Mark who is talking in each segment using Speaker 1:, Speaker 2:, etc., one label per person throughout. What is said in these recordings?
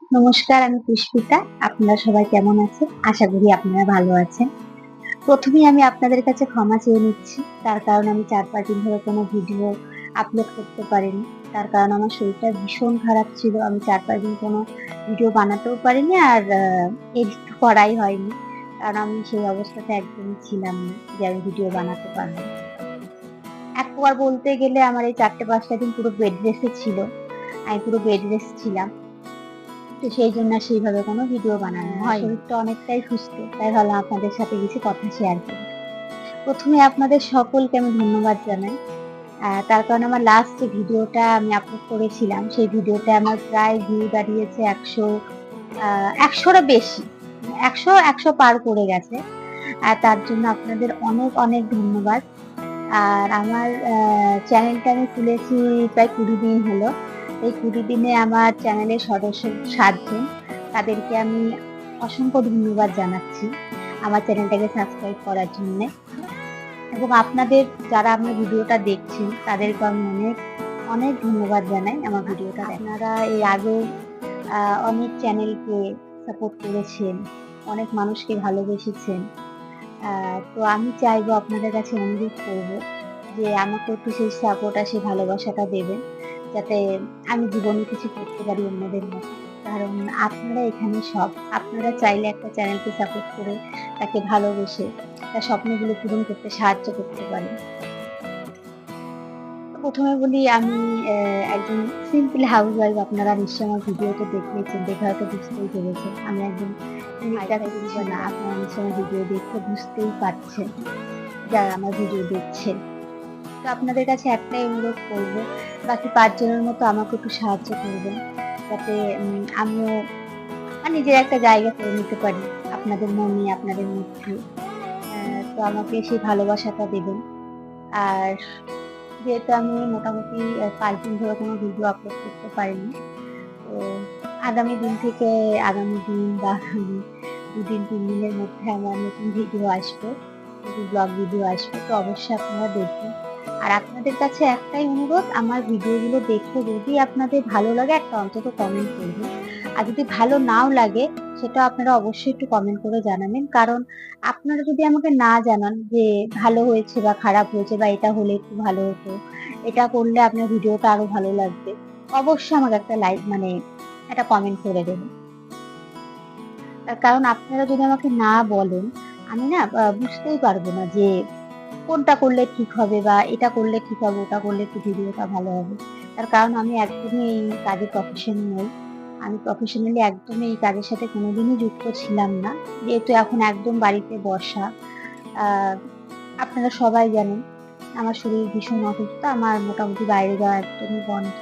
Speaker 1: নমস্কার, আমি পুষ্পিতা। আপনারা সবাই কেমন আছেন? আশা করি আপনারা ভালো আছেন। প্রথমেই আমি আপনাদের কাছে ক্ষমা চেয়ে নিচ্ছি। তার কারণ আমি ৪-৫ দিন ধরে কোনো ভিডিও আপলোড করতে পারিনি। তার কারণ আমার শরীরটা ভীষণ খারাপ ছিল। আমি ৪-৫ দিন কোনো ভিডিও বানাতেও পারিনি আর এডিট করাই হয়নি। কারণ আমি সেই অবস্থাতে একদমই ছিলাম না যে আমি ভিডিও বানাতে পারব। এক প্রকার বলতে গেলে আমার এই ৪-৫টা দিন পুরো বেড রেস্টে ছিল। আমি পুরো বেড রেস্ট ছিলাম। তো সেই জন্য আর সেইভাবে কোনো ভিডিও বানানো হয়নি। শরীরটা অনেকটাই সুস্থ। তাই ভাবলাম আপনাদের সাথে কিছু কথা শেয়ার করি। ১ম এ আপনাদের সকলকে আমি ধন্যবাদ জানাই। তার কারণ আমার লাস্ট যে ভিডিওটা আমি আপলোড করেছিলাম, সেই ভিডিওতে আমার প্রায় ভিউ দাঁড়িয়েছে ১০০'রও বেশি। ১০০ পার করে গেছে। তার জন্য আপনাদের অনেক, অনেক ধন্যবাদ। আর আমার চ্যানেলটা আমি খুলেছি প্রায় ২০ দিন হলো। এই ২০ দিনে আমার চ্যানেলের সদস্য ৭ জন। তাদেরকে আমি অসংখ্য ধন্যবাদ জানাচ্ছি আমার চ্যানেলটাকে সাবস্ক্রাইব করার জন্যে। এবং আপনাদের যারা আমার ভিডিওটা দেখছেন তাদেরকে আমি অনেক, অনেক ধন্যবাদ জানাই আমার ভিডিওটা আপনারা এর আগেও অনেক চ্যানেলকে সাপোর্ট করেছেন, অনেক মানুষকে ভালোবেসেছেন। তো আমি চাইবো আপনাদের কাছে অনুরোধ করব যে আমাকে একটু সেই সাপোর্ট আর সেই ভালোবাসাটা দেবেন। যাতে আমি জীবনে কিছু করতে পারি অন্যদের মতো। কারণ আপনারা এখানে সব। আপনারা চাইলে একটা চ্যানেলকে সাপোর্ট করে তাকে ভালোবেসে তার স্বপ্নগুলো পূরণ করতে সাহায্য করতে পারেন। তো ১ম এ বলি আমি একজন সিম্পল হাউসওয়াইফ। আপনারা নিশ্চয়ই আমার ভিডিওতে দেখেছেন, দেখে হয়তো বুঝতেই পেরেছেন। আমি একজন হাই-ফাই কিছু না। আপনারা নিশ্চয়ই আমার ভিডিও দেখে বুঝতেই পারছেন, যারা আমার ভিডিও দেখছেন। তো আপনাদের কাছে একটাই অনুরোধ করব, বাকি ৫ জনের মতো আমাকে একটু সাহায্য করবেন। যাতে আমিও নিজের একটা জায়গা করে নিতে পারি আপনাদের মনে, আপনাদের মধ্যে। তো আমাকে সেই ভালোবাসাটা দেবেন। আর যেহেতু আমি মোটামুটি ৫ দিন ধরে কোনো ভিডিও আপলোড করতে পারিনি। তো আগামী দিন থেকে আগামী দিন বা আগামী ২ দিন ৩ দিনের মধ্যে আমার নতুন ভিডিও আসবে। নতুন ব্লগ ভিডিও আসবে। তো অবশ্যই আপনারা দেখবেন। আর আপনাদের কাছে একটাই অনুরোধ, আমার ভিডিওগুলো দেখে যদি আপনাদের ভালো লাগে একটা অন্তত কমেন্ট করবেন। আর যদি ভালো নাও লাগে সেটাও আপনারা অবশ্যই একটু কমেন্ট করে জানাবেন। কারণ আপনারা যদি আমাকে না জানান যে ভালো হয়েছে বা খারাপ হয়েছে বা এটা হলে একটু ভালো হতো, এটা করলে আপনার ভিডিওটা আরো ভালো লাগবে। অবশ্যই আমাকে একটা লাইক একটা কমেন্ট করে দেবেন। তার কারণ আপনারা যদি আমাকে না বলেন, আমি না বুঝতেই পারব না যে কোনটা করলে ঠিক হবে বা এটা করলে ঠিক হবে, ওটা করলে একটু ভিডিওটা ভালো হবে। তার কারণ আমি একদমই এই কাজে প্রফেশনাল নই। আমি প্রফেশনালি একদমই এই কাজের সাথে কোনোদিনই যুক্ত ছিলাম না। যেহেতু এখন একদম বাড়িতে বসা। আ আপনারা সবাই জানেন আমার শরীর ভীষণ অসুস্থ। আমার মোটামুটি বাইরে যাওয়া একদমই বন্ধ।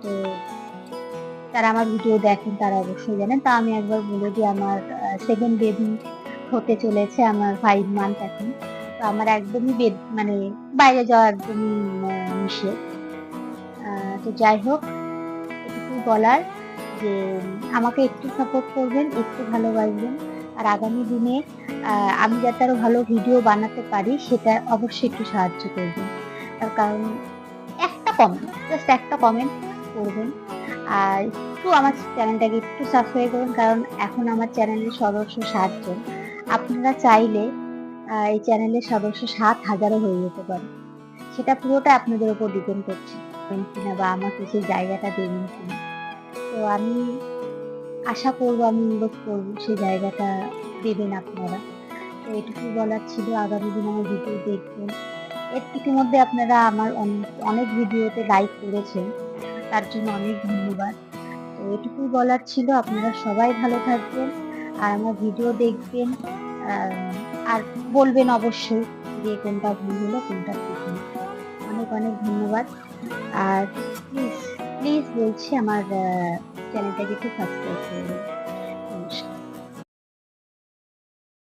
Speaker 1: তো যারা আমার ভিডিও দেখেন তারা অবশ্যই জানেন। তা আমি একবার বলে দিই আমার 2nd বেবি হতে চলেছে। আমার 5 মান্থ এখন। তো আমার একদমই বাইরে যাওয়া একদমই নিষেধ। আ তো যাই হোক, এটুকুই বলার যে আমাকে একটু সাপোর্ট করবেন, একটু ভালোবাসবেন। আর আগামী দিনে আ আমি যাতে আরো ভালো ভিডিও বানাতে পারি সেটা অবশ্যই একটু সাহায্য করবেন। তার কারণ একটা কমেন্ট, জাস্ট একটা কমেন্ট করবেন। আর একটু আমার চ্যানেলটাকে একটু সাবস্ক্রাইব করুন। কারণ এখন আমার চ্যানেলের সদস্য ৭ জন। আপনারা চাইলে এই চ্যানেলের সদস্য ৭,০০০ ও হয়ে যেতে পারে। সেটা পুরোটা আপনাদের উপর ডিপেন্ড করছে। পারবেন কিনা বা আমাকে সেই জায়গাটা দেবেন কিনা। তো আমি আশা করব, আমি অনুরোধ করব সেই জায়গাটা দেবেন আপনারা। তো এটুকুই বলার ছিল। আগামী দিনে আমার ভিডিও দেখবেন। ইতিমধ্যে আপনারা আমার অনেক ভিডিওতে লাইক করেছেন। তার জন্য অনেক ধন্যবাদ। তো এটুকুই বলার ছিল। আপনারা সবাই ভালো থাকবেন। আর আমার ভিডিও দেখবেন। আ আর বলবেন অবশ্যই যে কোনটা ভুল হলো, কোনটা ঠিক হলো। অনেক, অনেক ধন্যবাদ। আর প্লিজ, প্লিজ বলছি আমার চ্যানেলটাকে একটু সাবস্ক্রাইব করে দেবেন।